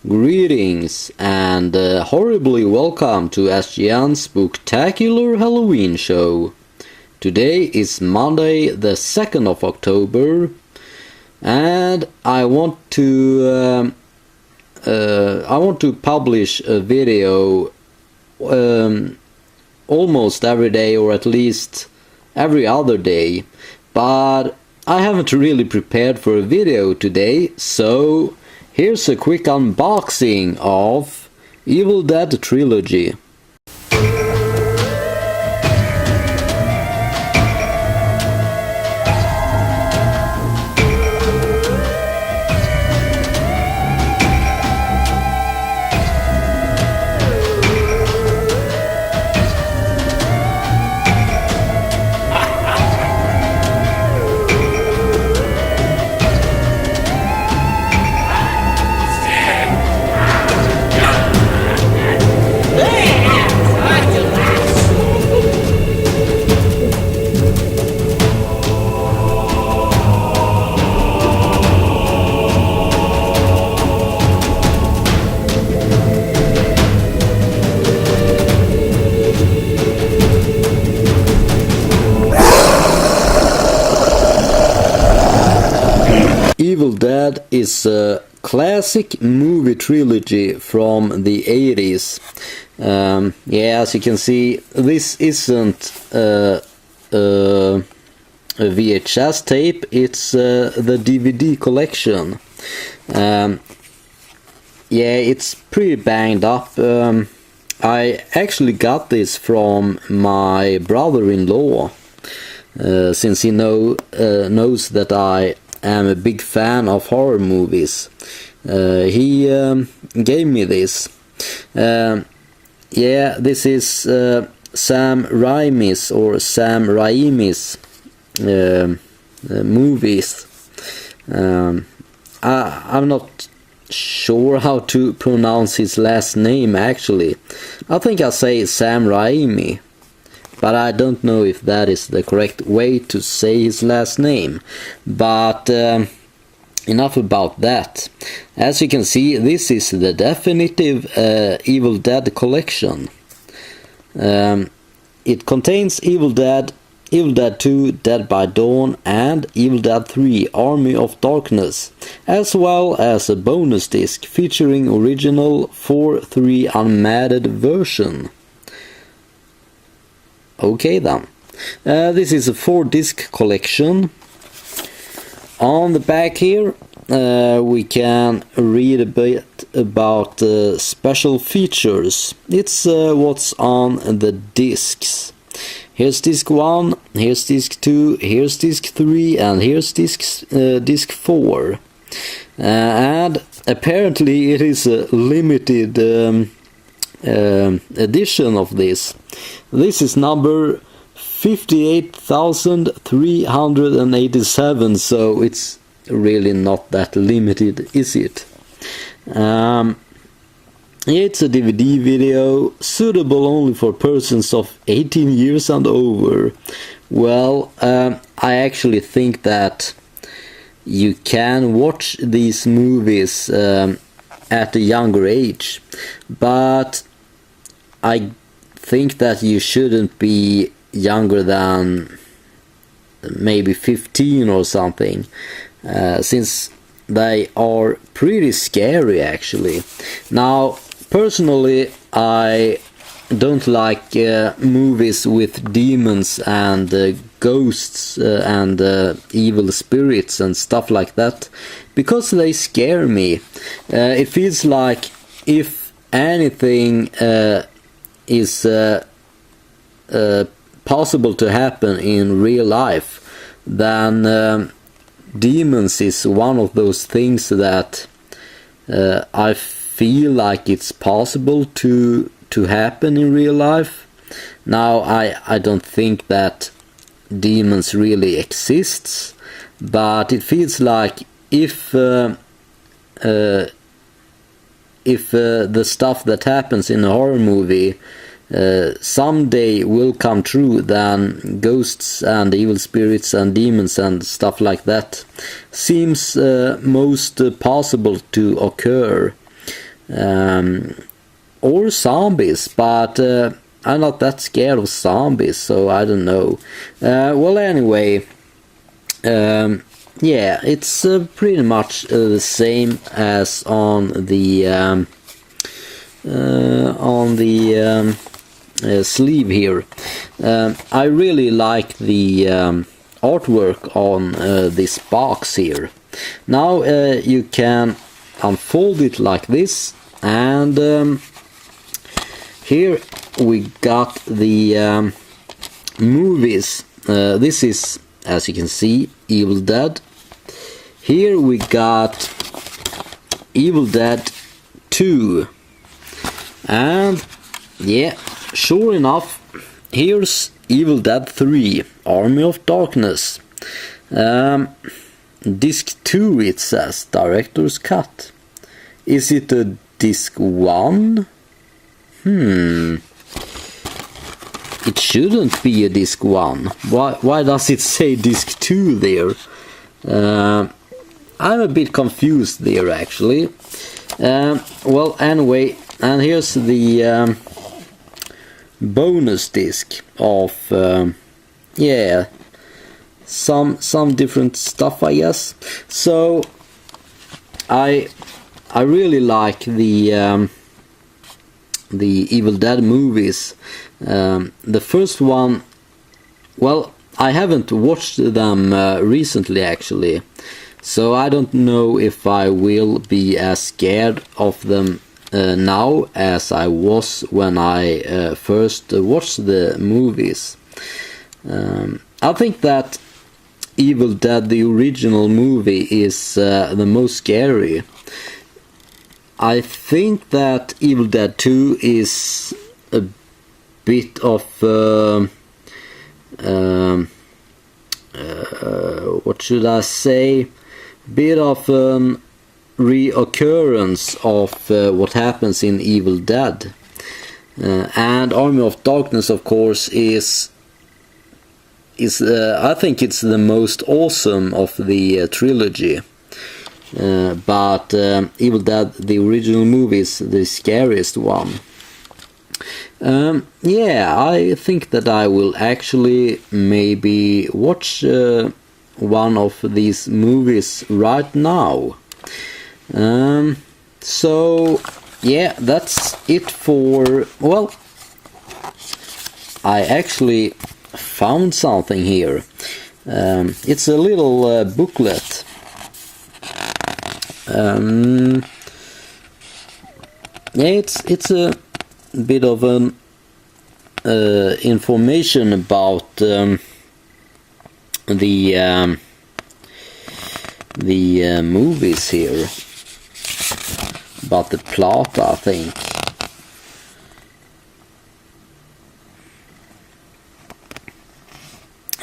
Greetings and horribly welcome to SGN's Spooktacular Halloween show. Today is Monday the 2nd of October and I want to publish a video almost every day, or at least every other day, but I haven't really prepared for a video today, so here's a quick unboxing of Evil Dead Trilogy. Evil Dead is a classic movie trilogy from the 80s. As you can see, this isn't a VHS tape, it's the DVD collection. It's pretty banged up. I actually got this from my brother-in-law, since he knows that I am a big fan of horror movies. He gave me this. This is Sam Raimi's movies. I'm not sure how to pronounce his last name actually. I think I'll say Sam Raimi, but I don't know if that is the correct way to say his last name. But enough about that. As you can see, this is the definitive Evil Dead collection. It contains Evil Dead, Evil Dead 2, Dead by Dawn, and Evil Dead 3, Army of Darkness, as well as a bonus disc featuring original 4:3 unmatted version. Okay then. This is a 4-disc collection. On the back here we can read a bit about special features. It's what's on the discs. Here's disc 1, here's disc 2, here's disc 3, and here's disc 4. And apparently it is a limited edition of this. This is number 58,387, so it's really not that limited, is it? It's a DVD video suitable only for persons of 18 years and over. Well, I actually think that you can watch these movies at a younger age, but I think that you shouldn't be younger than maybe 15 or something, since they are pretty scary actually. Now, personally, I don't like movies with demons and ghosts and evil spirits and stuff like that, because they scare me. It feels like if anything is possible to happen in real life, then demons is one of those things that I feel like it's possible to happen in real life. Now, I don't think that demons really exists, but it feels like if the stuff that happens in a horror movie someday will come true, then ghosts and evil spirits and demons and stuff like that seems most possible to occur. or zombies, but I'm not that scared of zombies, so I don't know. Well, anyway, yeah, it's pretty much the same as on the sleeve here. I really like the artwork on this box here. Now you can unfold it like this, and here we got the movies. This is, as you can see, Evil Dead. Here we got Evil Dead 2. And yeah, sure enough, here's Evil Dead 3, Army of Darkness. Disc 2, it says, Director's Cut. Is it a Disc 1? It shouldn't be a Disc 1. Why does it say Disc 2 there? I'm a bit confused there, actually. Well, anyway, and here's the bonus disc of yeah, some different stuff, I guess. So I really like the Evil Dead movies. The first one, well, I haven't watched them recently, actually, so I don't know if I will be as scared of them now as I was when I first watched the movies. I think that Evil Dead, the original movie, is the most scary. I think that Evil Dead 2 is a bit of what should I say? Bit of reoccurrence of what happens in Evil Dead. And Army of Darkness, of course, is I think it's the most awesome of the trilogy. But Evil Dead, the original movie, is the scariest one. Yeah, I think that I will actually maybe watch one of these movies right now. So yeah, that's it for, well, I actually found something here. It's a little booklet. Yeah, it's a bit of an information about the movies here, about the plot, I think.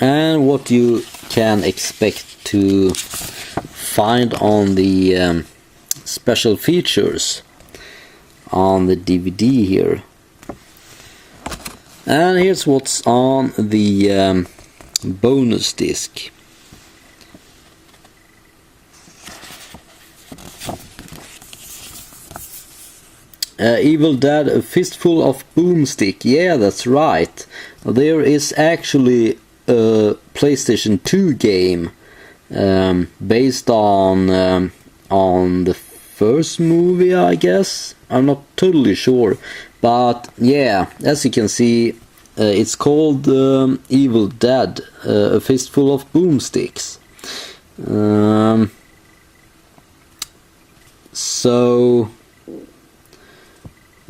And what you can expect to find on the special features on the DVD here. And here's what's on the bonus disc. Evil Dead, A Fistful of Boomstick. Yeah, that's right. There is actually a PlayStation 2 game based on the first movie, I guess. I'm not totally sure, but yeah, as you can see, it's called Evil Dead, A Fistful of Boomsticks. So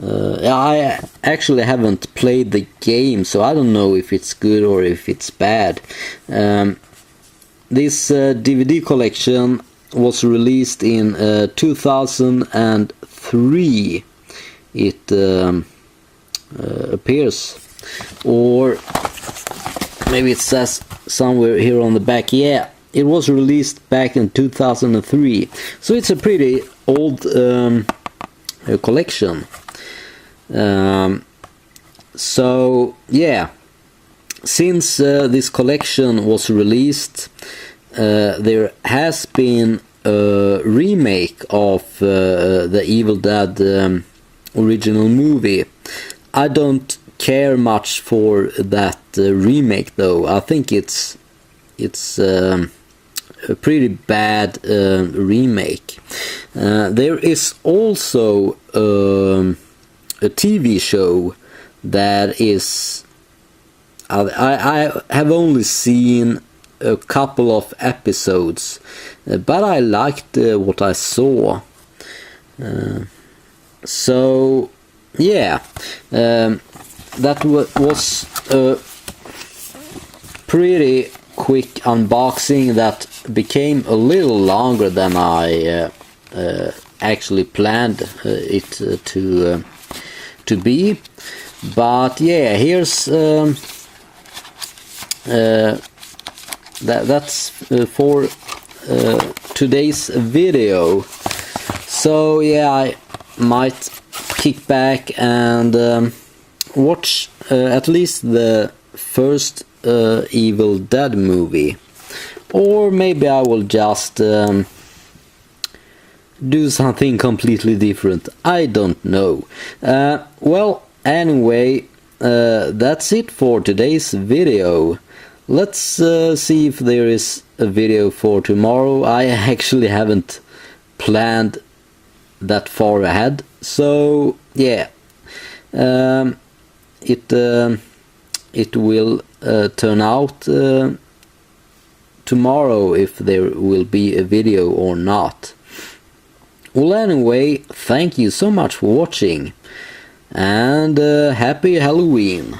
I actually haven't played the game, so I don't know if it's good or if it's bad. This DVD collection was released in 2003. It appears, or maybe it says somewhere here on the back. Yeah, it was released back in 2003, so it's a pretty old collection. So yeah, since this collection was released, there has been remake of the Evil Dead original movie. I don't care much for that remake though. I think it's a pretty bad remake. There is also a TV show that is I have only seen a couple of episodes, but I liked what I saw. So yeah, that was a pretty quick unboxing that became a little longer than I actually planned it to be. But yeah, here's that's for today's video. So yeah, I might kick back and watch at least the first Evil Dead movie, or maybe I will just do something completely different. I don't know. Well, anyway, that's it for today's video. Let's see if there is a video for tomorrow. I actually haven't planned that far ahead, so yeah, it will turn out tomorrow if there will be a video or not. Well, anyway, thank you so much for watching, and happy Halloween.